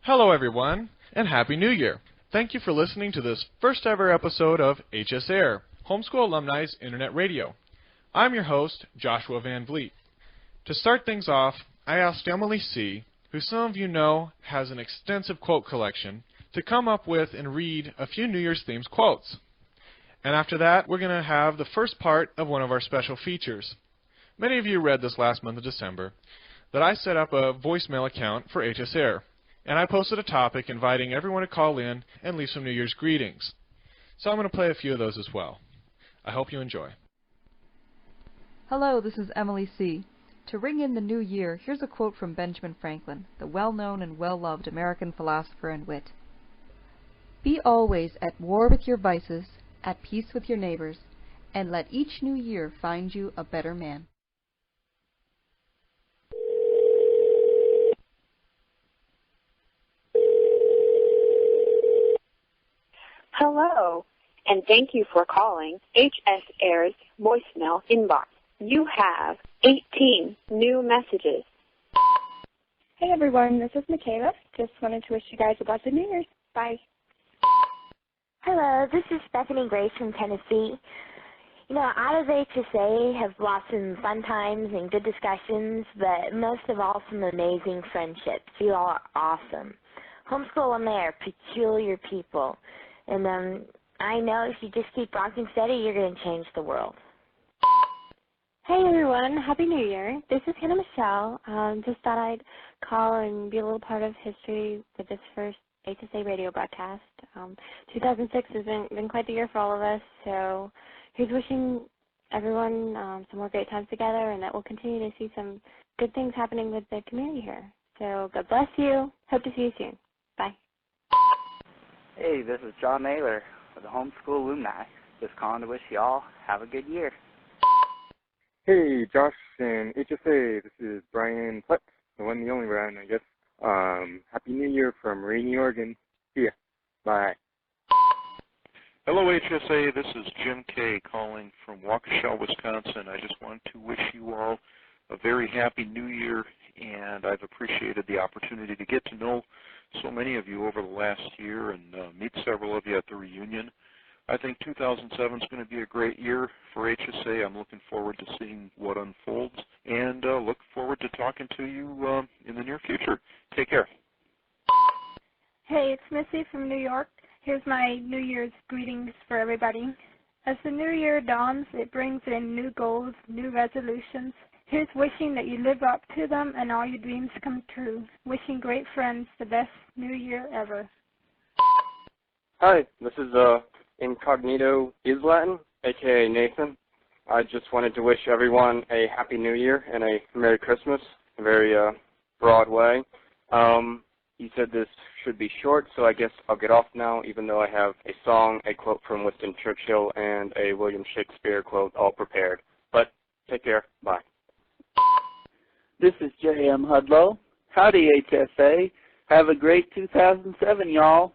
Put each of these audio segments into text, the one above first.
Hello everyone, and Happy New Year! Thank you for listening to this first ever episode of HSAIR, Homeschool Alumni's Internet Radio. I'm your host, Joshua Van Vleet. To start things off, I asked Emilie C., who some of you know has an extensive quote collection, to come up with and read a few New Year's themed quotes. And after that, we're going to have the first part of one of our special features. Many of you read this last month of December that I set up a voicemail account for HSAIR, and I posted a topic inviting everyone to call in and leave some New Year's greetings. So I'm going to play a few of those as well. I hope you enjoy. Hello, this is Emilie C. To ring in the new year, here's a quote from Benjamin Franklin, the well-known and well-loved American philosopher and wit. Be always at war with your vices, at peace with your neighbors, and let each new year find you a better man. Hello, and thank you for calling HSAIR's voicemail inbox. You have 18 new messages. Hey everyone, this is Michaela. Just wanted to wish you guys a blessed New Year's. Bye. Hello, this is Stephanie Grace from Tennessee. You know, out of HSA have lost some fun times and good discussions, but most of all some amazing friendships. You all are awesome. Homeschool alumni are peculiar people, and I know if you just keep rocking steady, you're going to change the world. Hey everyone, Happy New Year. This is Hannah Michelle. Just thought I'd call and be a little part of history with this first HSA radio broadcast. 2006 has been quite the year for all of us, so here's wishing everyone some more great times together and that we'll continue to see some good things happening with the community here. So God bless you. Hope to see you soon. Bye. Hey, this is John Naylor with the Homeschool Alumni. Just calling to wish you all have a good year. Hey, Josh and HSA. This is Brian Putz, the one and the only Brian, I guess. Happy New Year from Rainy, Oregon. See ya. Bye. Hello, HSA. This is Jim Kay calling from Waukesha, Wisconsin. I just want to wish you all a very happy New Year, and I've appreciated the opportunity to get to know so many of you over the last year and meet several of you at the reunion. I think 2007 is going to be a great year for HSA. I'm looking forward to seeing what unfolds and look forward to talking to you in the near future. Take care. Hey, it's Missy from New York. Here's my New Year's greetings for everybody. As the new year dawns, it brings in new goals, new resolutions. Here's wishing that you live up to them and all your dreams come true. Wishing great friends the best New Year ever. Hi, this is Incognito is Latin, a.k.a. Nathan. I just wanted to wish everyone a Happy New Year and a Merry Christmas in a very broad way. You said this should be short, so I guess I'll get off now, even though I have a song, a quote from Winston Churchill, and a William Shakespeare quote all prepared. But take care. Bye. This is J.M. Hudlow. Howdy, HSA. Have a great 2007, y'all.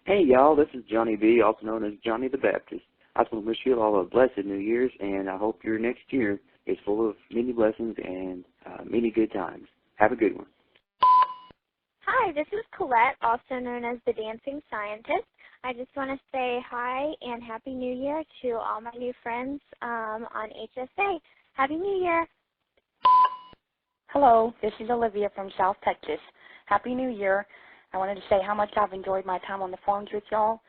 Hey, y'all, this is Johnny B., also known as Johnny the Baptist. I just want to wish you all a blessed New Year's, and I hope your next year is full of many blessings and many good times. Have a good one. Hi, this is Colette, also known as the Dancing Scientist. I just want to say hi and Happy New Year to all my new friends on HSA. Happy New Year. Hello, this is Olivia from South Texas. Happy New Year. I wanted to say how much I've enjoyed my time on the forums with y'all,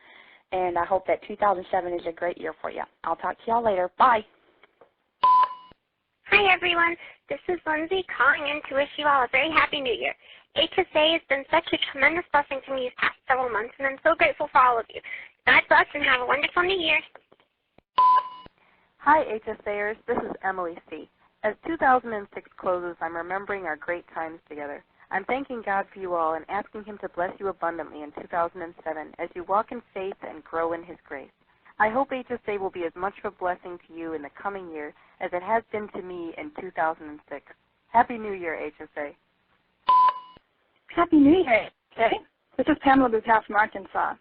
and I hope that 2007 is a great year for you. I'll talk to y'all later. Bye. Hi, everyone. This is Lindsay calling in to wish you all a very happy New Year. HSA has been such a tremendous blessing to me these past several months, and I'm so grateful for all of you. God bless and have a wonderful New Year. Hi, HSAers. This is Emilie C. As 2006 closes, I'm remembering our great times together. I'm thanking God for you all and asking Him to bless you abundantly in 2007 as you walk in faith and grow in His grace. I hope HSA will be as much of a blessing to you in the coming year as it has been to me in 2006. Happy New Year, HSA. Happy New Year. Okay. This is Pamela Bucal from Arkansas.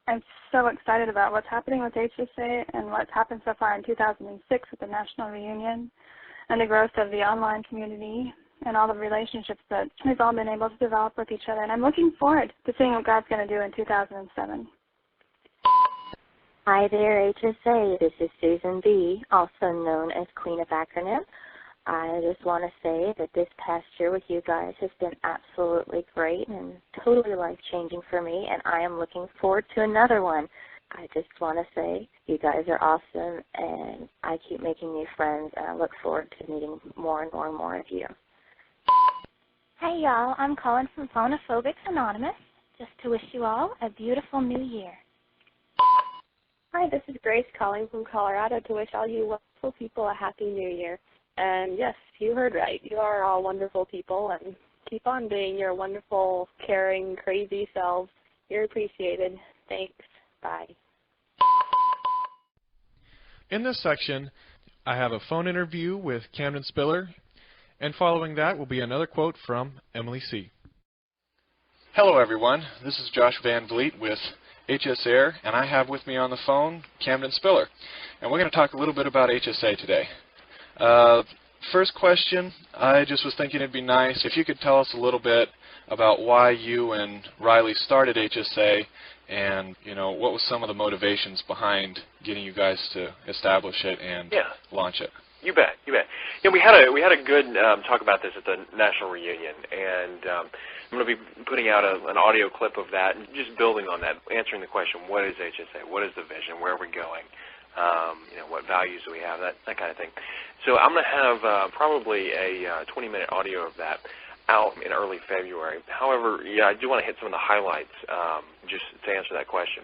I'm so excited about what's happening with HSA and what's happened so far in 2006 with the National Reunion and the growth of the online community and all the relationships that we've all been able to develop with each other. And I'm looking forward to seeing what God's going to do in 2007. Hi there, HSA. This is Susan B., also known as Queen of Acronym. I just want to say that this past year with you guys has been absolutely great and totally life-changing for me, and I am looking forward to another one. I just want to say you guys are awesome, and I keep making new friends, and I look forward to meeting more and more and more of you. Hey, y'all. I'm calling from Phonophobics Anonymous just to wish you all a beautiful new year. Hi, this is Grace calling from Colorado to wish all you wonderful people a happy new year. And yes, you heard right. You are all wonderful people, and keep on being your wonderful, caring, crazy selves. You're appreciated. Thanks. Bye. In this section, I have a phone interview with Camden Spiller, and following that will be another quote from Emilie C. Hello, everyone. This is Josh Van Vleet with HSAIR, and I have with me on the phone Camden Spiller. And we're going to talk a little bit about HSA today. First question, I just was thinking it'd be nice if you could tell us a little bit about why you and Riley started HSA, and what was some of the motivations behind getting you guys to establish it and launch it. You bet. We had a good talk about this at the national reunion, and I'm going to be putting out an audio clip of that, and just building on that, answering the question: what is HSA? What is the vision? Where are we going? What values do we have? That kind of thing. So I'm going to have probably a 20-minute audio of that out in early February. However, I do want to hit some of the highlights just to answer that question.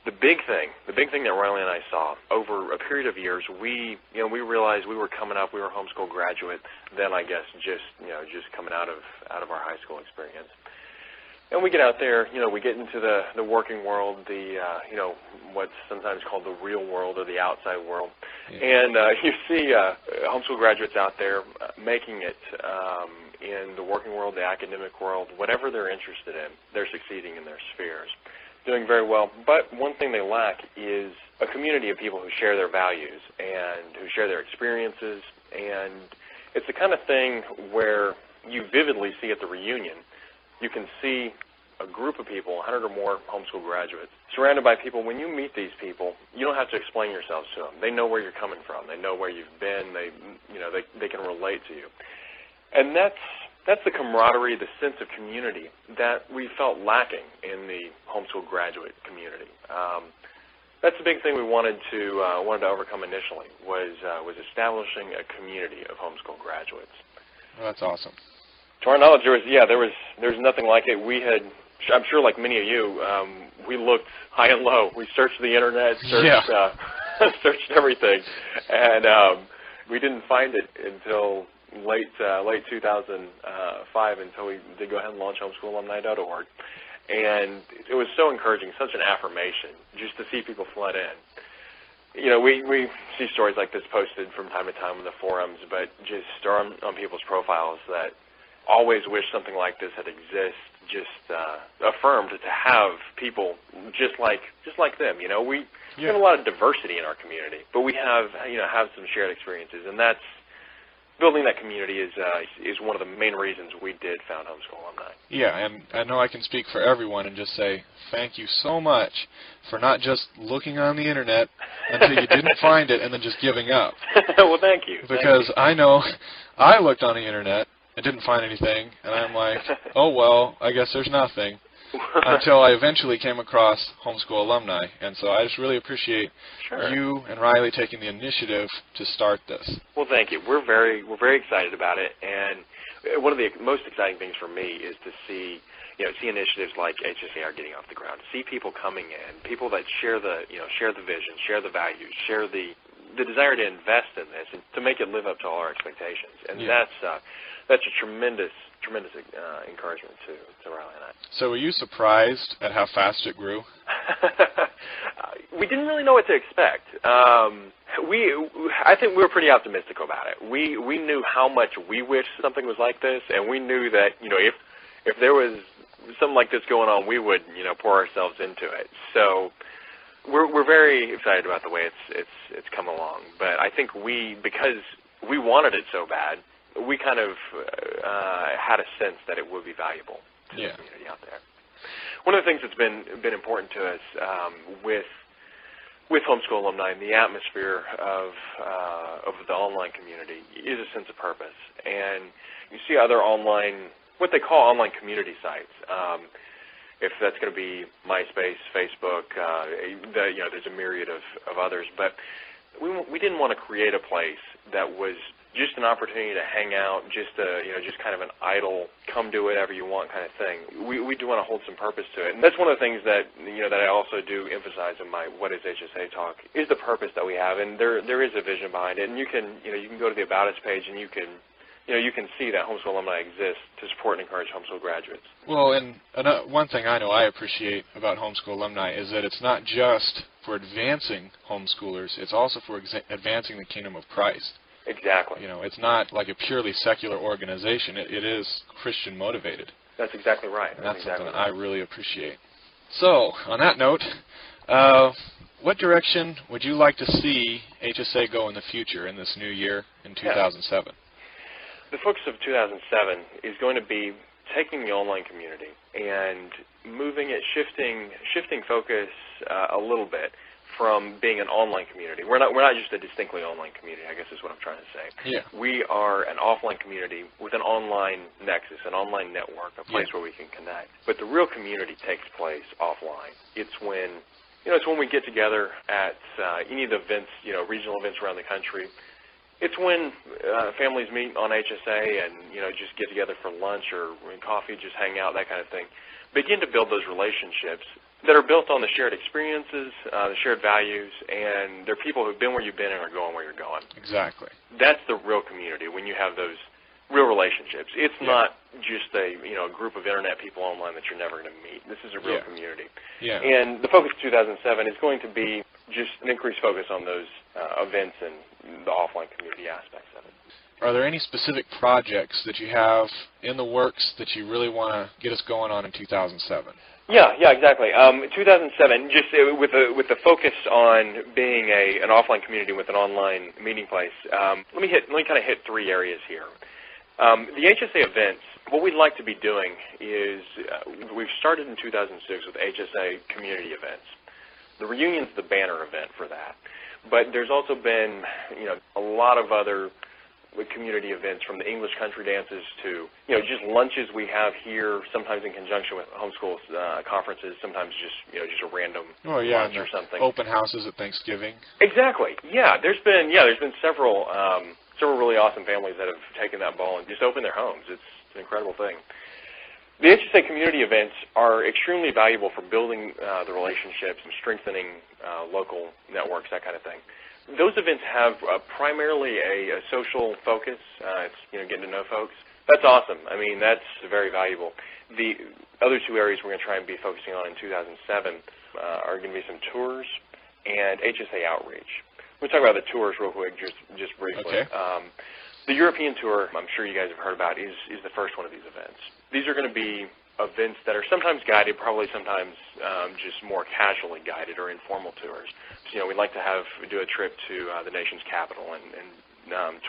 The big thing that Riley and I saw over a period of years, we realized we were coming up. We were homeschool graduate. Then I guess just coming out of our high school experience. And we get out there, we get into the working world, what's sometimes called the real world or the outside world. Yeah. And you see homeschool graduates out there making it in the working world, the academic world, whatever they're interested in, they're succeeding in their spheres, doing very well. But one thing they lack is a community of people who share their values and who share their experiences. And it's the kind of thing where you vividly see at the reunion. You can see a group of people, 100 or more homeschool graduates, surrounded by people. When you meet these people, you don't have to explain yourselves to them. They know where you're coming from. They know where you've been. They can relate to you. And that's the camaraderie, the sense of community that we felt lacking in the homeschool graduate community. That's the big thing we wanted to overcome initially was establishing a community of homeschool graduates. Well, that's awesome. To our knowledge, there's nothing like it. We had, I'm sure, like many of you, we looked high and low. We searched the internet, searched everything, and we didn't find it until late 2005, until we did go ahead and launch homeschoolalumni.org. And it was so encouraging, such an affirmation, just to see people flood in. We see stories like this posted from time to time in the forums, but just on people's profiles that always wish something like this had existed, just affirmed to have people just like them. We have a lot of diversity in our community, but we have some shared experiences, and that's building that community is one of the main reasons we did found Homeschool Alumni. Yeah, and I know I can speak for everyone and just say thank you so much for not just looking on the internet until you didn't find it and then just giving up. Well, thank you. Because I know I looked on the internet and didn't find anything, and I'm like, oh, well, I guess there's nothing, until I eventually came across Homeschool Alumni. And so I just really appreciate you and Riley taking the initiative to start this. Well, thank you. We're very excited about it, and one of the most exciting things for me is to see initiatives like HSAIR getting off the ground, see people coming in, people that share the vision, share the values, share the desire to invest in this and to make it live up to all our expectations. And that's a tremendous encouragement to Riley and I. So were you surprised at how fast it grew? We didn't really know what to expect. I think we were pretty optimistic about it. We knew how much we wished something was like this, and we knew that if there was something like this going on, we would pour ourselves into it. So we're very excited about the way it's come along. But I think because we wanted it so bad, we kind of had a sense that it would be valuable to the community out there. One of the things that's been important to us with homeschool alumni and the atmosphere of the online community is a sense of purpose. And you see other online, what they call online community sites. If that's going to be MySpace, Facebook, there's a myriad of others. But we didn't want to create a place that was just an opportunity to hang out, just kind of an idle, come do whatever you want kind of thing. We do want to hold some purpose to it, and that's one of the things that that I also do emphasize in my What is HSA talk is the purpose that we have, and there is a vision behind it. And you can go to the About Us page, and you can see that homeschool alumni exists to support and encourage homeschool graduates. Well, and one thing I know I appreciate about homeschool alumni is that it's not just for advancing homeschoolers, it's also for advancing the kingdom of Christ. Exactly. It's not like a purely secular organization. It is Christian motivated. That's exactly right. And that's exactly something I really appreciate. So, on that note, what direction would you like to see HSA go in the future in this new year in 2007? The focus of 2007 is going to be taking the online community and moving it, shifting focus a little bit from being an online community. We're not just a distinctly online community, I guess is what I'm trying to say. Yeah. We are an offline community with an online nexus, an online network, a place where we can connect. But the real community takes place offline. It's when we get together at any of the events, regional events around the country. It's when families meet on HSA and just get together for lunch or coffee, just hang out, that kind of thing. Begin to build those relationships that are built on the shared experiences, the shared values, and they're people who've been where you've been and are going where you're going. Exactly. That's the real community, when you have those real relationships. It's not just a group of Internet people online that you're never going to meet. This is a real community. Yeah. And the focus of 2007 is going to be just an increased focus on those events and the offline community aspects of it. Are there any specific projects that you have in the works that you really want to get us going on in 2007? Yeah, exactly. 2007, just with the focus on being an offline community with an online meeting place. Let me kind of hit three areas here. The HSA events. What we'd like to be doing is we've started in 2006 with HSA community events. The reunion's the banner event for that, but there's also been a lot of other community events, from the English country dances to just lunches we have here, sometimes in conjunction with homeschool conferences, sometimes just a random lunch or something. Open houses at Thanksgiving. Exactly. Yeah, there's been several really awesome families that have taken that ball and just opened their homes. It's an incredible thing. The HSA community events are extremely valuable for building the relationships and strengthening local networks, that kind of thing. Those events have primarily a social focus. It's getting to know folks. That's awesome. I mean, that's very valuable. The other two areas we're going to try and be focusing on in 2007 are going to be some tours and HSA outreach. We'll talk about the tours real quick, just briefly. Okay. The European tour, I'm sure you guys have heard about, is the first one of these events. These are going to be events that are sometimes guided, probably sometimes just more casually guided or informal tours. So, we'd like to do a trip to the nation's capital and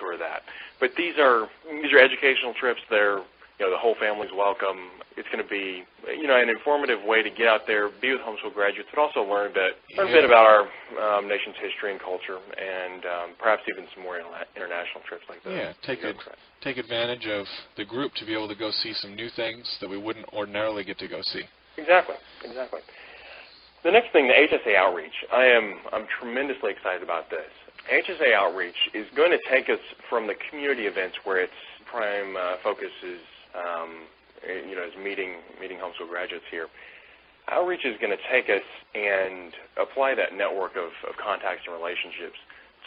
tour that. But these are educational trips. They're the whole family's welcome. It's going to be an informative way to get out there, be with homeschool graduates, but also learn a bit about our nation's history and culture, and perhaps even some more international trips like that. Yeah, take advantage of the group to be able to go see some new things that we wouldn't ordinarily get to go see. Exactly. The next thing, the HSA outreach. I'm tremendously excited about this. HSA outreach is going to take us from the community events where its prime focus is meeting homeschool graduates here. Outreach is going to take us and apply that network of contacts and relationships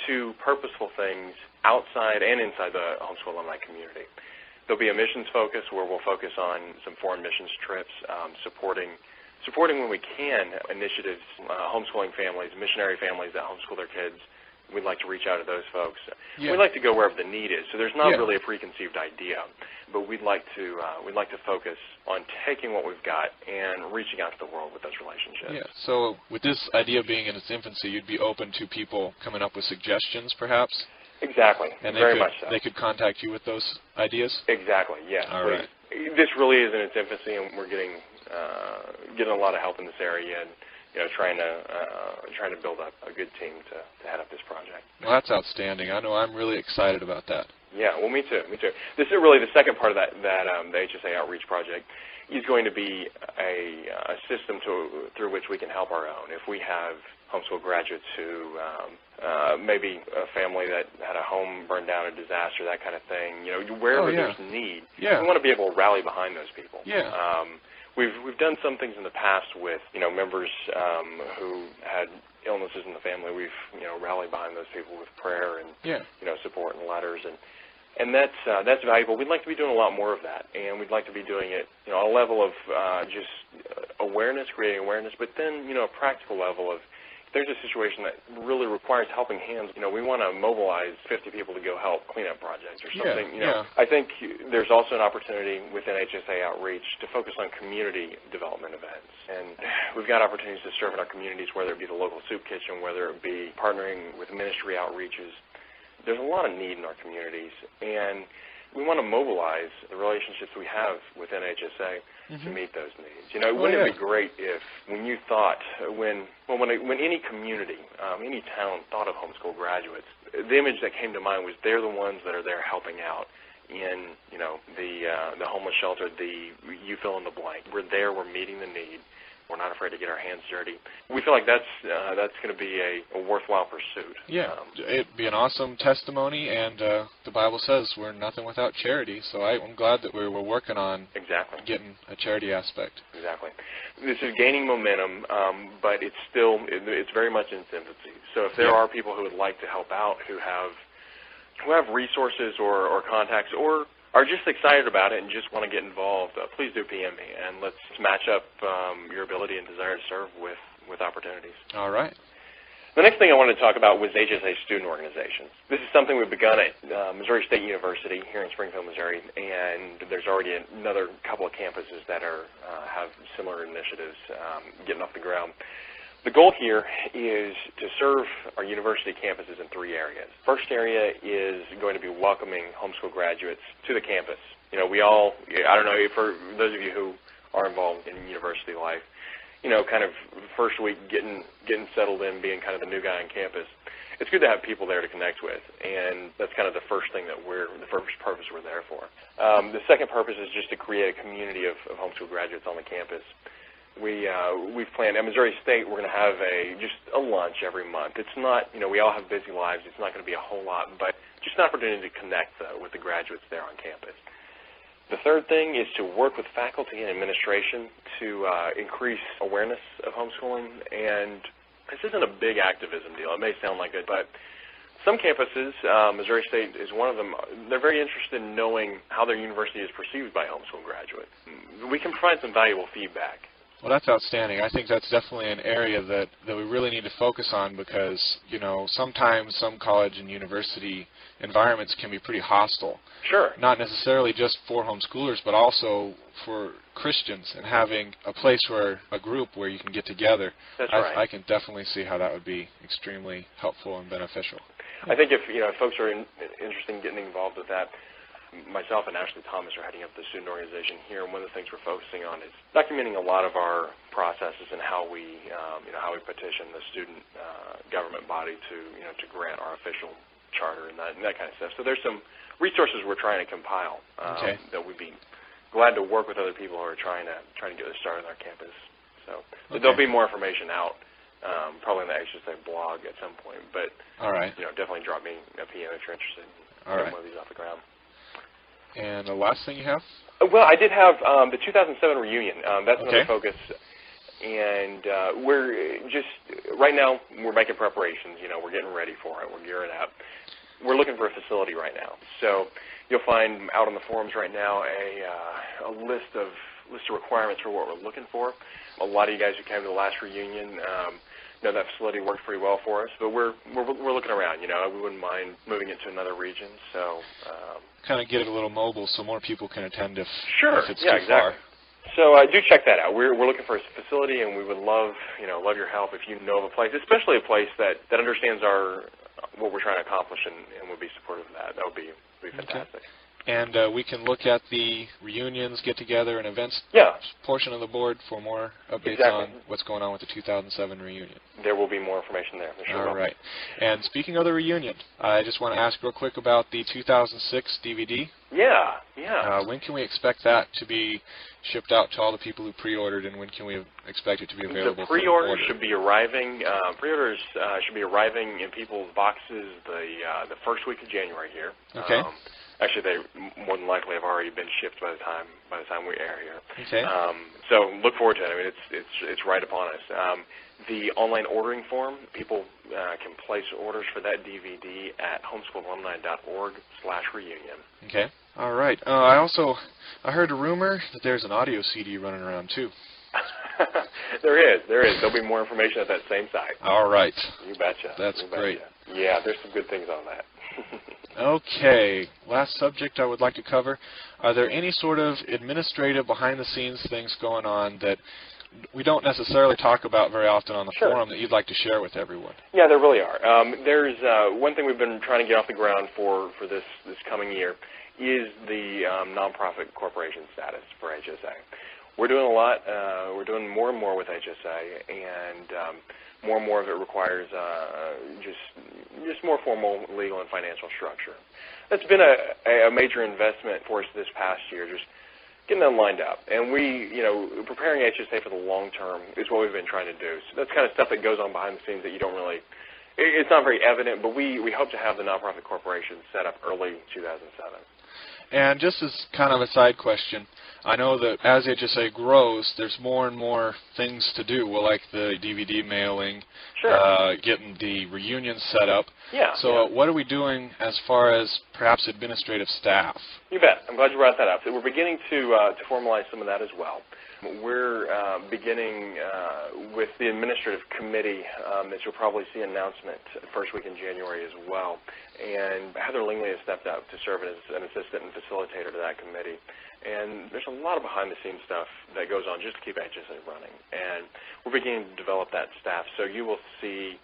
to purposeful things outside and inside the homeschool alumni community. There'll be a missions focus where we'll focus on some foreign missions trips, supporting when we can initiatives, homeschooling families, missionary families that homeschool their kids. We'd like to reach out to those folks. Yeah. We'd like to go wherever the need is. So there's not really a preconceived idea, but we'd like to focus on taking what we've got and reaching out to the world with those relationships. Yeah. So with this idea being in its infancy, you'd be open to people coming up with suggestions, perhaps? Exactly. And very much so. They could contact you with those ideas? Exactly, yes. All right. This really is in its infancy, and we're getting a lot of help in this area, and trying to build up a good team to head up this project. Well, that's outstanding. I know I'm really excited about that. Yeah, well, me too. This is really the second part of the HSA outreach project is going to be a system through which we can help our own. If we have homeschool graduates who maybe a family that had a home burned down, a disaster, that kind of thing, wherever there's need, we want to be able to rally behind those people. Yeah. We've done some things in the past with members who had illnesses in the family. We've rallied behind those people with prayer and support and letters, and that's valuable. We'd like to be doing a lot more of that, and we'd like to be doing it on a level of just awareness, creating awareness, but then a practical level of if there's a situation that really requires helping hands, we want to mobilize 50 people to go help cleanup projects or something. I think there's also an opportunity within HSA Outreach to focus on community development events. And we've got opportunities to serve in our communities, whether it be the local soup kitchen, whether it be partnering with ministry outreaches. There's a lot of need in our communities, and we want to mobilize the relationships we have within HSA to meet those needs. Wouldn't it be great if when you thought, when any community, any town thought of homeschool graduates, the image that came to mind was they're the ones that are there helping out in, the homeless shelter, you fill in the blank. We're there, we're meeting the need. We're not afraid to get our hands dirty. We feel like that's going to be a worthwhile pursuit. Yeah, it'd be an awesome testimony, and the Bible says we're nothing without charity. So I'm glad that we're working on getting a charity aspect. Exactly. This is gaining momentum, but it's very much in its infancy. So if there are people who would like to help out, who have resources or contacts, or are just excited about it and just want to get involved, please do PM me, and let's match up your ability and desire to serve with opportunities. All right. The next thing I wanted to talk about was HSA student organizations. This is something we've begun at Missouri State University here in Springfield, Missouri, and there's already another couple of campuses that have similar initiatives getting off the ground. The goal here is to serve our university campuses in 3 areas. First area is going to be welcoming homeschool graduates to the campus. I don't know, for those of you who are involved in university life, kind of first week getting settled in, being kind of the new guy on campus, it's good to have people there to connect with, and that's kind of the first thing the first purpose we're there for. The second purpose is just to create a community of homeschool graduates on the campus. We've planned at Missouri State. We're going to have just a lunch every month. It's not, we all have busy lives. It's not going to be a whole lot, but just an opportunity to connect with the graduates there on campus. The third thing is to work with faculty and administration to increase awareness of homeschooling. And this isn't a big activism deal. It may sound like it, but some campuses, Missouri State is one of them, they're very interested in knowing how their university is perceived by homeschool graduates. We can provide some valuable feedback. Well, that's outstanding. I think that's definitely an area that we really need to focus on because, sometimes some college and university environments can be pretty hostile. Sure. Not necessarily just for homeschoolers, but also for Christians, and having a place a group where you can get together. That's right. I can definitely see how that would be extremely helpful and beneficial. I think if folks are interested in getting involved with that, myself and Ashley Thomas are heading up the student organization here, and one of the things we're focusing on is documenting a lot of our processes and how we petition the student government body to grant our official charter and that kind of stuff. So there's some resources we're trying to compile that we'd be glad to work with other people who are trying to get this started on our campus. So there'll be more information out probably on the HSA blog at some point, but definitely drop me a PM if you're interested in getting one of these off the ground. And the last thing you have? Well, I did have the 2007 reunion. That's another focus. And we're just, right now, we're making preparations. We're getting ready for it. We're gearing up. We're looking for a facility right now. So you'll find out on the forums right now a list of requirements for what we're looking for. A lot of you guys who came to the last reunion know that facility worked pretty well for us, but we're looking around. We wouldn't mind moving it to another region. So kind of get it a little mobile so more people can attend if it's too exactly. far. So do check that out. We're looking for a facility, and we would love your help if you know of a place, especially a place that understands our what we're trying to accomplish and would be supportive of that. That would be fantastic. Okay. And we can look at the reunions, get-together, and events portion of the board for more updates on what's going on with the 2007 reunion. There will be more information there. There sure All right. And speaking of the reunion, I just want to ask real quick about the 2006 DVD. Yeah. When can we expect that to be shipped out to all the people who pre-ordered, and when can we expect it to be available? The pre-orders should be arriving. Pre-orders should be arriving in people's boxes the first week of January here. Okay. Actually, they more than likely have already been shipped by the time we air here. Okay. So look forward to it. I mean, it's right upon us. The online ordering form, people can place orders for that DVD at homeschoolalumni.org/reunion. Okay. All right. I heard a rumor that there's an audio CD running around too. There is. There'll be more information at that same site. All right. You betcha. That's great. Yeah, there's some good things on that. Okay. Last subject I would like to cover. Are there any sort of administrative behind-the-scenes things going on that we don't necessarily talk about very often on the forum that you'd like to share with everyone? Yeah, there really are. There's one thing we've been trying to get off the ground for this coming year is the nonprofit corporation status for HSA. We're doing a lot. We're doing more and more with HSA, and more of it requires just more formal legal and financial structure. That's been a major investment for us this past year, just getting them lined up. And preparing HSA for the long term is what we've been trying to do. So that's kind of stuff that goes on behind the scenes that you don't really, it's not very evident, but we hope to have the nonprofit corporation set up early 2007. And just as kind of a side question, I know that as HSA grows, there's more and more things to do. Well, like the DVD mailing, getting the reunion set up. Yeah. So what are we doing as far as perhaps administrative staff? You bet. I'm glad you brought that up. So we're beginning to formalize some of that as well. We're beginning with the administrative committee that you'll probably see an announcement the first week in January as well. And Heather Lingley has stepped up to serve as an assistant and facilitator to that committee. And there's a lot of behind-the-scenes stuff that goes on just to keep HSA running. And we're beginning to develop that staff. So you will see,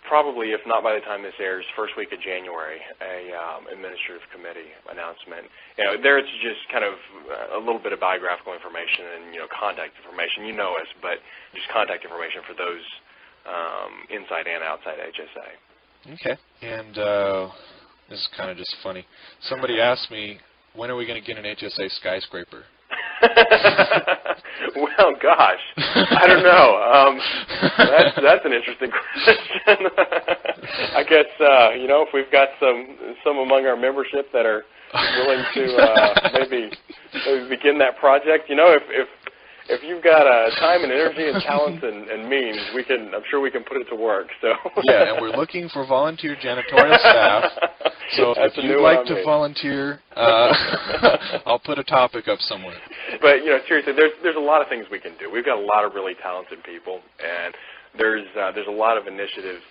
probably, if not by the time this airs, first week of January, a administrative committee announcement. There it's just kind of a little bit of biographical information and contact information. You know us, but just contact information for those inside and outside HSA. Okay. And this is kind of just funny. Somebody asked me, when are we going to get an HSA skyscraper? Well, gosh, I don't know. That's an interesting question. I guess if we've got some among our membership that are willing to maybe begin that project, if you've got time and energy and talents and means, I'm sure we can put it to work. So yeah, and we're looking for volunteer janitorial staff. So if you'd like to volunteer, I'll put a topic up somewhere. But seriously, there's a lot of things we can do. We've got a lot of really talented people, and there's a lot of initiatives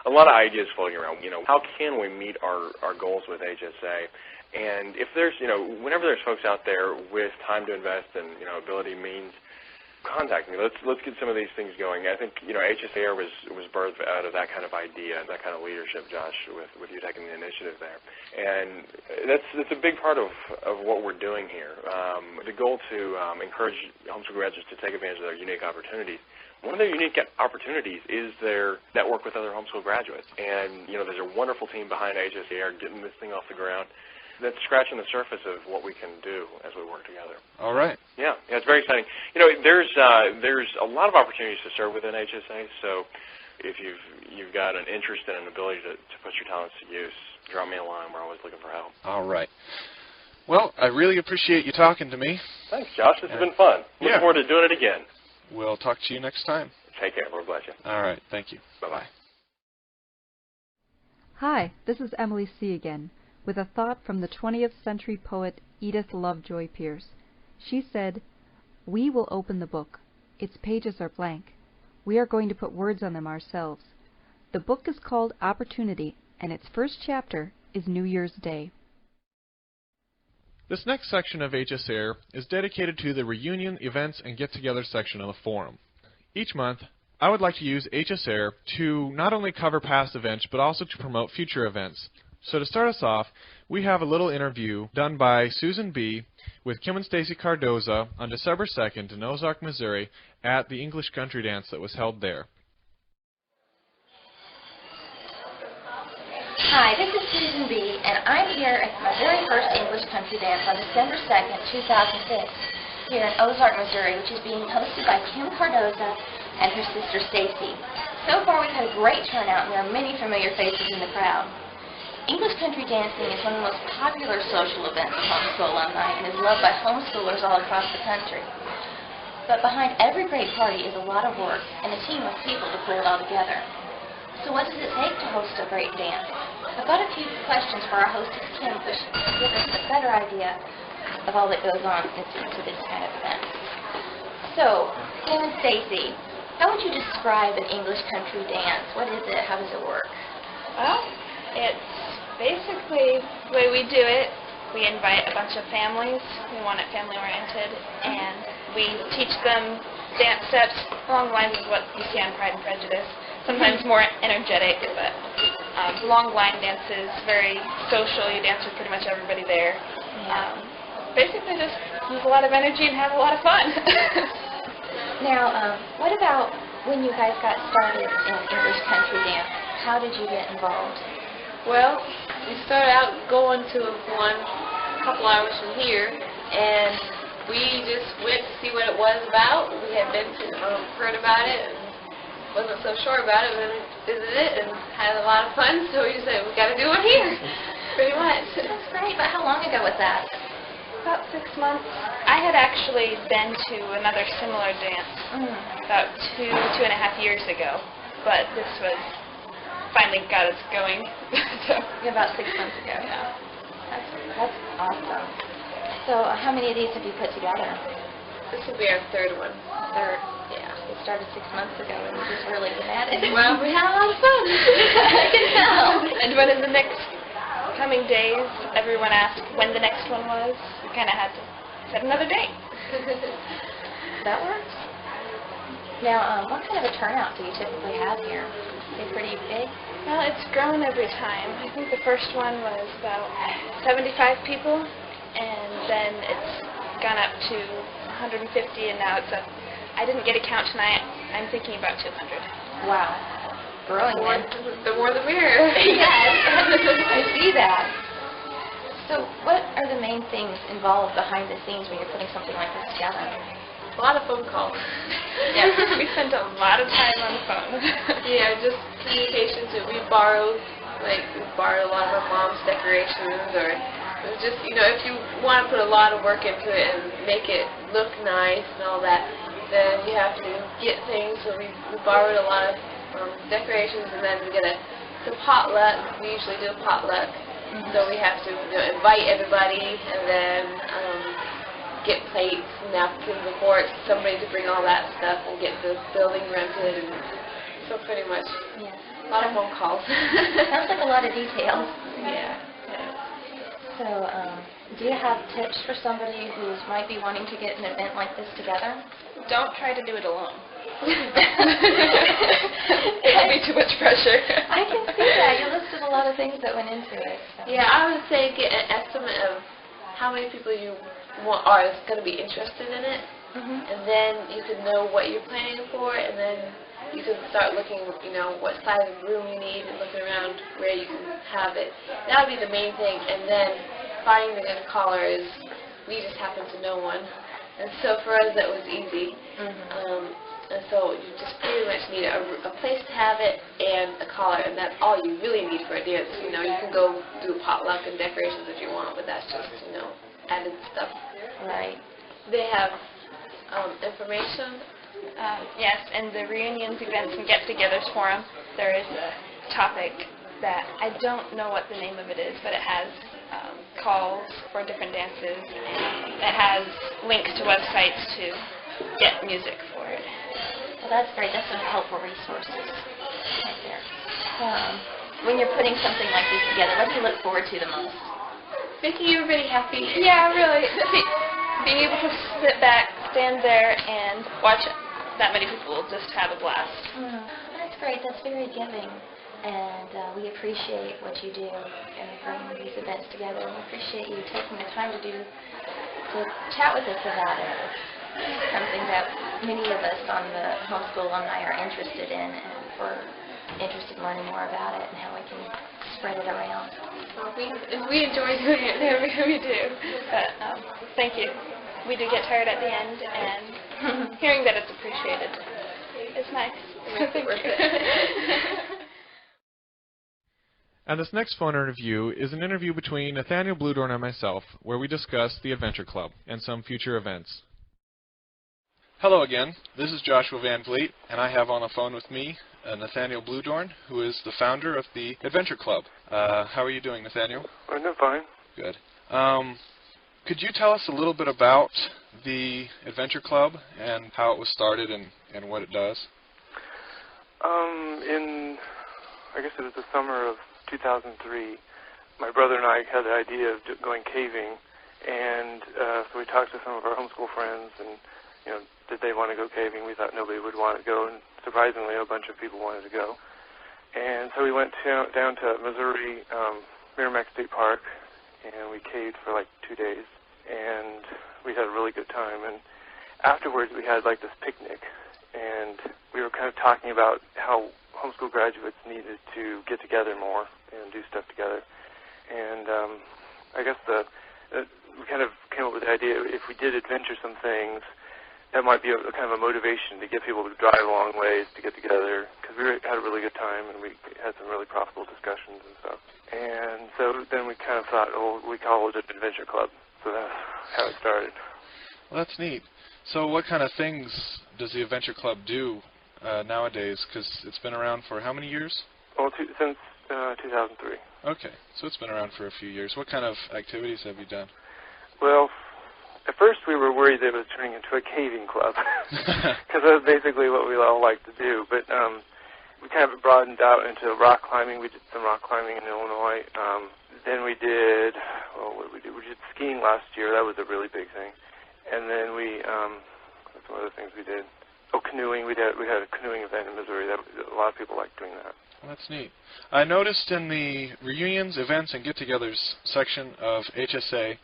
a lot of ideas floating around. How can we meet our goals with HSA? And if there's, whenever there's folks out there with time to invest and, ability, means, contact me. Let's get some of these things going. I think, HSAIR was birthed out of that kind of idea, that kind of leadership, Josh, with you taking the initiative there. And that's a big part of what we're doing here. The goal to encourage homeschool graduates to take advantage of their unique opportunities. One of their unique opportunities is their network with other homeschool graduates. And, there's a wonderful team behind HSAIR getting this thing off the ground. That's scratching the surface of what we can do as we work together. All right. Yeah, it's very exciting. There's a lot of opportunities to serve within HSA. So if you've got an interest and an ability to put your talents to use, drop me a line. We're always looking for help. All right. Well, I really appreciate you talking to me. Thanks, Josh. This has been fun. Looking forward to doing it again. We'll talk to you next time. Take care. Lord bless you. All right. Thank you. Bye-bye. Hi, this is Emilie C. again, with a thought from the 20th century poet Edith Lovejoy Pierce. She said, "We will open the book. Its pages are blank. We are going to put words on them ourselves. The book is called Opportunity, and its first chapter is New Year's Day." This next section of HSAIR is dedicated to the reunion, events, and get-together section of the forum. Each month, I would like to use HSAIR to not only cover past events, but also to promote future events. So to start us off, we have a little interview done by Susan B. with Kim and Stacey Cardoza on December 2nd in Ozark, Missouri at the English Country Dance that was held there. Hi, this is Susan B., and I'm here at my very first English Country Dance on December 2nd, 2006, here in Ozark, Missouri, which is being hosted by Kim Cardoza and her sister Stacey. So far, we've had a great turnout, and there are many familiar faces in the crowd. English country dancing is one of the most popular social events of homeschool alumni and is loved by homeschoolers all across the country. But behind every great party is a lot of work and a team of people to pull it all together. So what does it take to host a great dance? I've got a few questions for our hostess Kim, which will give us a better idea of all that goes on into this kind of event. So, Kim and Stacey, how would you describe an English country dance? What is it? How does it work? Well, it's basically the way we do it. We invite a bunch of families. We want it family-oriented, and we teach them dance steps along the lines of what you see on Pride and Prejudice. Sometimes more energetic, but long line dances, very social. You dance with pretty much everybody there. Basically, just use a lot of energy and have a lot of fun. Now, what about when you guys got started in English country dance? How did you get involved? Well, we started out going to one a couple hours from here, and we just went to see what it was about. We had been to, heard about it, and wasn't so sure about it, but we visited it and had a lot of fun, so we just said, we got to do one here, pretty much. That's great, but how long ago was that? About 6 months. I had actually been to another similar dance about two and a half years ago, but this was finally got us going. So about 6 months ago. Yeah. That's awesome. So how many of these have you put together? This will be our third one. Third. Yeah. We started 6 months ago and we just really been at it. Well, we had a lot of fun. I can tell. And when in the next coming days, everyone asked when the next one was. We kind of had to set another date. That works. Now, what kind of a turnout do you typically have here? Is it pretty big? Well, it's grown every time. I think the first one was about 75 people, and then it's gone up to 150, and now it's up. I didn't get a count tonight. I'm thinking about 200. Wow. Growing then. The more the merrier. Yes, I see that. So what are the main things involved behind the scenes when you're putting something like this together? A lot of phone calls. Yeah, we spent a lot of time on the phone. Yeah, just communications that we borrowed a lot of our mom's decorations, or it was just, if you want to put a lot of work into it and make it look nice and all that, then you have to get things. So we borrowed a lot of decorations, and then we get the potluck. We usually do a potluck, so we have to invite everybody, and then get plates and napkins and forks, somebody to bring all that stuff and get the building rented, and so pretty much a lot of phone calls. Sounds like a lot of details. Yeah. So, do you have tips for somebody who might be wanting to get an event like this together? Don't try to do it alone. It'll be too much pressure. I can see that. You listed a lot of things that went into it. So. Yeah, I would say get an estimate of how many people you are going to be interested in it, and then you can know what you're planning for, and then you can start looking, what size of room you need, and looking around where you can have it. That would be the main thing, and then finding a caller is, we just happen to know one, and so for us that was easy. And so you just pretty much need a place to have it and a caller, and that's all you really need for a dance. You can go do potluck and decorations if you want, but that's just, added stuff. Right. They have information. Yes, and the reunions, events, and get-togethers forum, there is a topic that I don't know what the name of it is, but it has calls for different dances, and it has links to websites to get music for it. Well, that's great. That's some helpful resources right there. When you're putting something like this together, what do you look forward to the most? Making everybody happy. Yeah, really. Being able to sit back, stand there, and watch that many people will just have a blast. That's great. That's very giving. And we appreciate what you do in bringing these events together. We appreciate you taking the time to chat with us about it. It's something that many of us on the homeschool alumni are interested in, and we're interested in learning more about it and how we can spread it around. Well, we enjoy doing it. We do. But thank you. We do get tired at the end, and hearing that it's appreciated is nice. It makes it worth it. And this next phone interview is an interview between Nathaniel Bluedorn and myself, where we discuss the Adventure Club and some future events. Hello again, this is Joshua Van Vleet, and I have on the phone with me Nathaniel Bluedorn, who is the founder of the Adventure Club. How are you doing, Nathaniel? I'm doing fine. Good. Could you tell us a little bit about the Adventure Club and how it was started and what it does? I guess it was the summer of 2003, my brother and I had the idea of going caving, and so we talked to some of our homeschool friends, and did they want to go caving? We thought nobody would want to go, and surprisingly, a bunch of people wanted to go. And so we went down to Missouri, Merrimack State Park, and we caved for like 2 days, and we had a really good time. And afterwards, we had like this picnic, and we were kind of talking about how homeschool graduates needed to get together more and do stuff together. And I guess we kind of came up with the idea, if we did adventure some things, that might be a kind of a motivation to get people to drive a long ways to get together, because we had a really good time and we had some really profitable discussions and stuff. And so then we kind of thought, oh, we call it an Adventure Club. So that's how it started. Well, that's neat. So what kind of things does the Adventure Club do nowadays? Because it's been around for how many years? Well, since 2003. Okay, so it's been around for a few years. What kind of activities have you done? Well, at first we were worried that it was turning into a caving club, because that's basically what we all like to do. But we kind of broadened out into rock climbing. We did some rock climbing in Illinois. Then we did, what did we do? We did skiing last year. That was a really big thing. And then what's some other things we did? Oh, canoeing. We had a canoeing event in Missouri. A lot of people like doing that. Well, that's neat. I noticed in the reunions, events, and get-togethers section of HSA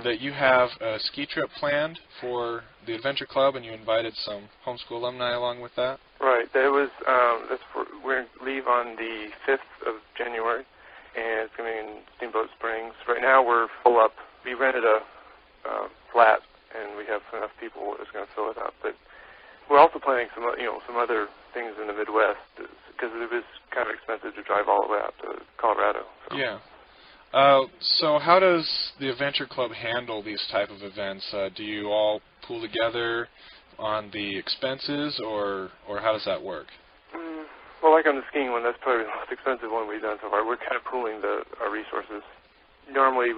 that you have a ski trip planned for the Adventure Club, and you invited some homeschool alumni along with that. Right. That was we're going to leave on the 5th of January, and it's going to be in Steamboat Springs. Right now we're full up. We rented a flat, and we have enough people that's going to fill it up. But we're also planning some other things in the Midwest, because it was kind of expensive to drive all the way out to Colorado. So. Yeah. So how does the Adventure Club handle these type of events? Do you all pool together on the expenses, or how does that work? Well, like on the skiing one, that's probably the most expensive one we've done so far. We're kind of pooling our resources. Normally,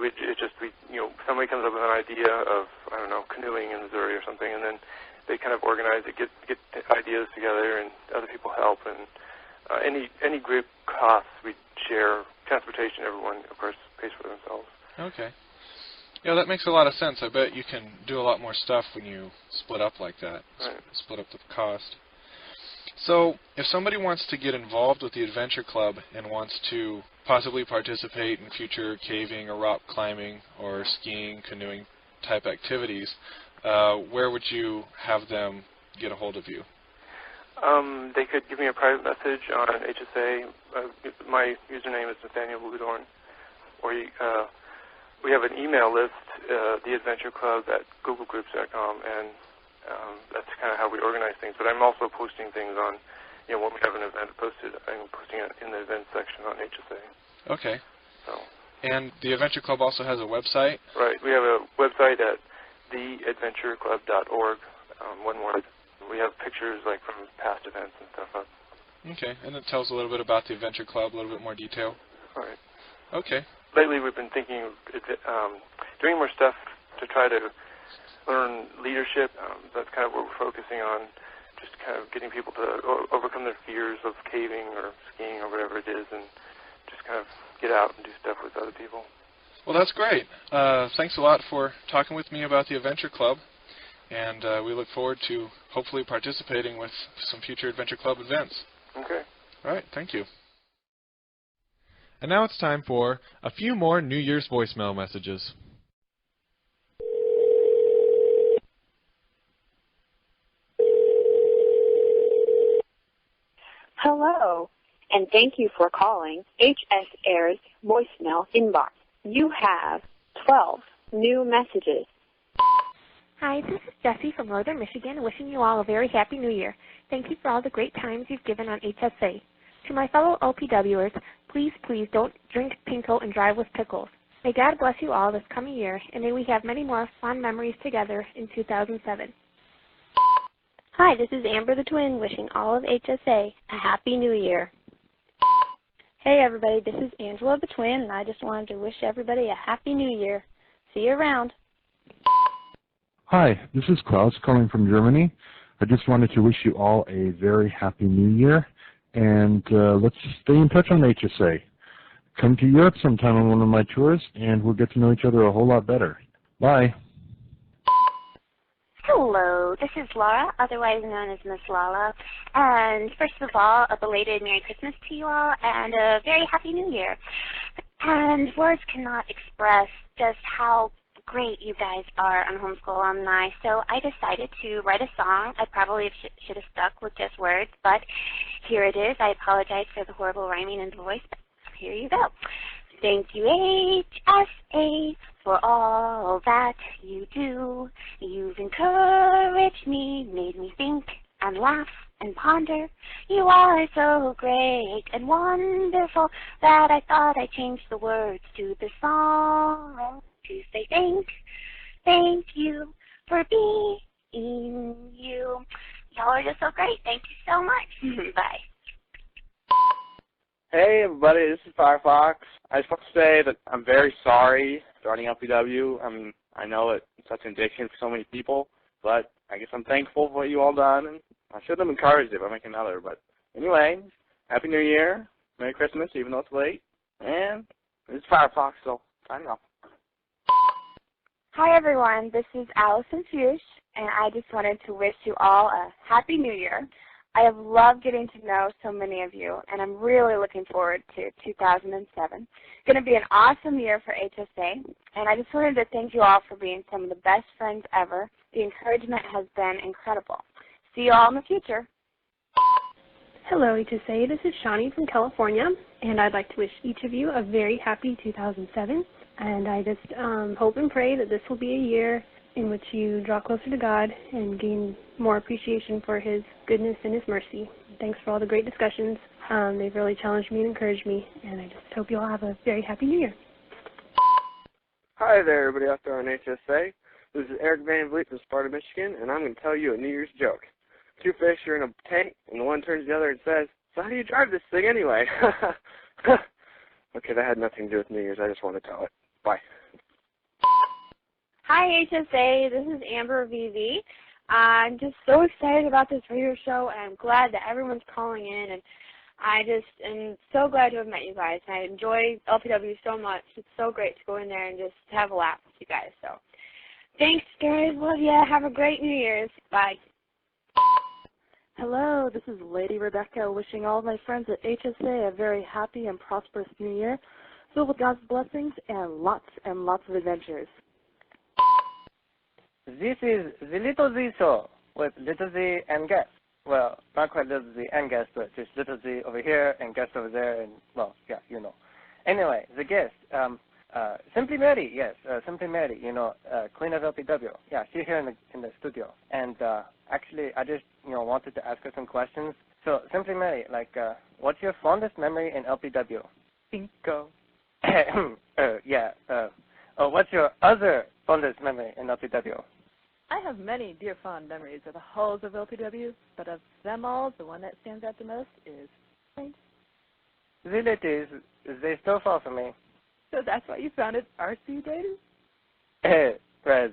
somebody comes up with an idea of, I don't know, canoeing in Missouri or something, and then they kind of organize it, get ideas together, and other people help, and any group costs we share. Transportation, everyone, of course, pays for themselves. Okay. Yeah, that makes a lot of sense. I bet you can do a lot more stuff when you split up like that, right. Split up the cost. So if somebody wants to get involved with the Adventure Club and wants to possibly participate in future caving or rock climbing or skiing, canoeing type activities, where would you have them get a hold of you? They could give me a private message on HSA. My username is Nathaniel Bluedorn. Or we have an email list, theadventureclub@googlegroups.com, and that's kind of how we organize things. But I'm also posting things on, when we have an event posted, I'm posting it in the event section on HSA. Okay. So. And the Adventure Club also has a website? Right. We have a website at theadventureclub.org, one word. We have pictures like from past events and stuff up. Okay, and it tells a little bit about the Adventure Club, a little bit more detail. All right. Okay. Lately we've been thinking of doing more stuff to try to learn leadership. That's kind of what we're focusing on, just kind of getting people to overcome their fears of caving or skiing or whatever it is, and just kind of get out and do stuff with other people. Well, that's great. Thanks a lot for talking with me about the Adventure Club. and we look forward to hopefully participating with some future Adventure Club events. Okay. All right, thank you. And now it's time for a few more New Year's voicemail messages. Hello, and thank you for calling HSAIR's voicemail inbox. You have 12 new messages. Hi, this is Jessie from Northern Michigan, wishing you all a very happy New Year. Thank you for all the great times you've given on HSA. To my fellow LPWers, please don't drink Pinko and drive with pickles. May God bless you all this coming year, and may we have many more fond memories together in 2007. Hi, this is Amber the Twin, wishing all of HSA a Happy New Year. Hey everybody, this is Angela the Twin, and I just wanted to wish everybody a Happy New Year. See you around. Hi, this is Klaus calling from Germany. I just wanted to wish you all a very happy New Year, and let's stay in touch on HSA. Come to Europe sometime on one of my tours, and we'll get to know each other a whole lot better. Bye. Hello, this is Laura, otherwise known as Miss Lala. And first of all, a belated Merry Christmas to you all, and a very Happy New Year. And words cannot express just how great you guys are on Homeschool Alumni, so I decided to write a song. I probably should have stuck with just words, but here it is. I apologize for the horrible rhyming in the voice, but here you go. Thank you, HSA, for all that you do. You've encouraged me, made me think and laugh and ponder. You are so great and wonderful that I thought I'd change the words to the song to say thank you for being you. Y'all are just so great. Thank you so much. Bye. Hey everybody, this is Firefox. I just want to say that I'm very sorry starting LPW. I know it's such an addiction for so many people, but I guess I'm thankful for what you all done, and I should have encouraged it by making another. But anyway, Happy New Year, Merry Christmas, even though it's late, and this is Firefox, so signing off. Hi everyone, this is Allison Fuchs, and I just wanted to wish you all a Happy New Year. I have loved getting to know so many of you, and I'm really looking forward to 2007. It's going to be an awesome year for HSA, and I just wanted to thank you all for being some of the best friends ever. The encouragement has been incredible. See you all in the future. Hello, HSA. This is Shawnee from California, and I'd like to wish each of you a very happy 2007. And I just hope and pray that this will be a year in which you draw closer to God and gain more appreciation for His goodness and His mercy. Thanks for all the great discussions. They've really challenged me and encouraged me, and I just hope you all have a very happy New Year. Hi there, everybody out there on HSA. This is Eric Van Vleet from Sparta, Michigan, and I'm going to tell you a New Year's joke. Two fish are in a tank, and the one turns to the other and says, "So how do you drive this thing anyway?" Okay, that had nothing to do with New Year's. I just want to tell it. Bye. Hi, HSA. This is Amber VV. I'm just so excited about this radio show, and I'm glad that everyone's calling in. And I just am so glad to have met you guys. I enjoy LPW so much. It's so great to go in there and just have a laugh with you guys. So thanks, guys. Love ya. Have a great New Year's. Bye. Hello, this is Lady Rebecca, wishing all of my friends at HSA a very happy and prosperous New Year, filled with God's blessings and lots of adventures. This is the Little Z Show with Little Z and guest. Well, not quite Little Z and guest, but just Little Z over here and guest over there, and, well, yeah, you know. Anyway, the guest, Simply Mary, yes, Simply Mary, you know, Queen of LPW. Yeah, she's here in the studio. And actually, I just, wanted to ask her some questions. So, Simply Mary, like, what's your fondest memory in LPW? Bingo. What's your other fondest memory in LPW? I have many dear fond memories of the halls of LPW, but of them all, the one that stands out the most is Saint. The ladies, they still fall for me. So that's why you founded RC Data? Rez.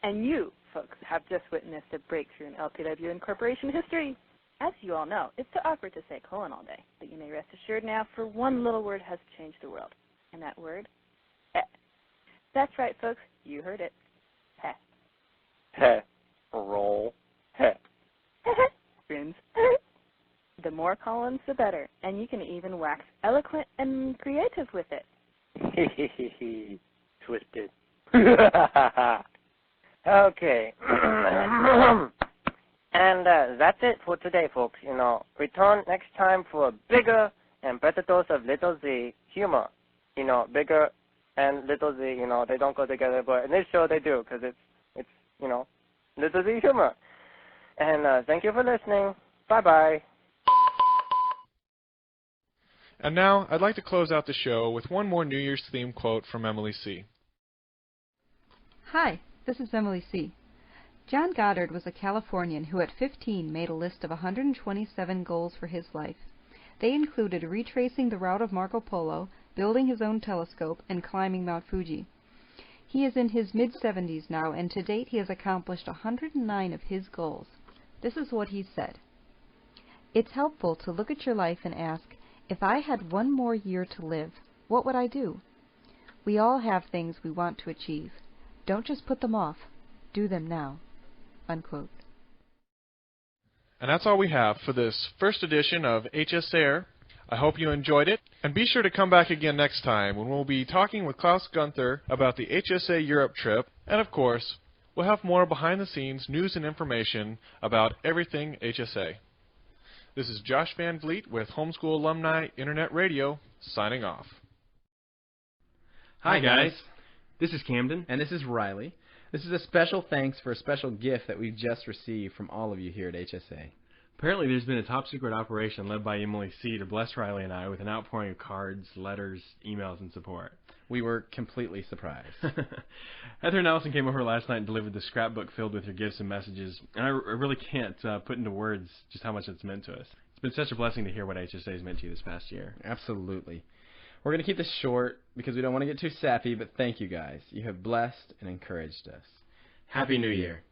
And you, folks, have just witnessed a breakthrough in LPW and corporation history. As you all know, it's too awkward to say colon all day, but you may rest assured now, for one little word has changed the world. And that word? That's right, folks. You heard it. Roll. Heh. Friends. The more Collins, the better, and you can even wax eloquent and creative with it. Twisted. Okay. And that's it for today, folks. Return next time for a bigger and better dose of Little Z humor. Bigger and Little Z, they don't go together, but in this show they do, because it's Little Z humor. And thank you for listening. Bye-bye. And now, I'd like to close out the show with one more New Year's theme quote from Emilie C. Hi, this is Emilie C. John Goddard was a Californian who at 15 made a list of 127 goals for his life. They included retracing the route of Marco Polo, building his own telescope, and climbing Mount Fuji. He is in his mid-70s now, and to date he has accomplished 109 of his goals. This is what he said. It's helpful to look at your life and ask, if I had one more year to live, what would I do? We all have things we want to achieve. Don't just put them off. Do them now. Unquote. And that's all we have for this first edition of HSAIR. I hope you enjoyed it, and be sure to come back again next time when we'll be talking with Klaus Gunther about the HSA Europe trip, and of course, we'll have more behind-the-scenes news and information about everything HSA. This is Josh Van Vleet with Homeschool Alumni Internet Radio, signing off. Hi guys, this is Camden. And this is Riley. This is a special thanks for a special gift that we've just received from all of you here at HSA. Apparently there's been a top-secret operation led by Emilie C. to bless Riley and I with an outpouring of cards, letters, emails, and support. We were completely surprised. Heather Nelson came over last night and delivered the scrapbook filled with your gifts and messages, and I really can't put into words just how much it's meant to us. It's been such a blessing to hear what HSA has meant to you this past year. Absolutely. We're going to keep this short because we don't want to get too sappy, but thank you guys. You have blessed and encouraged us. Happy New Year.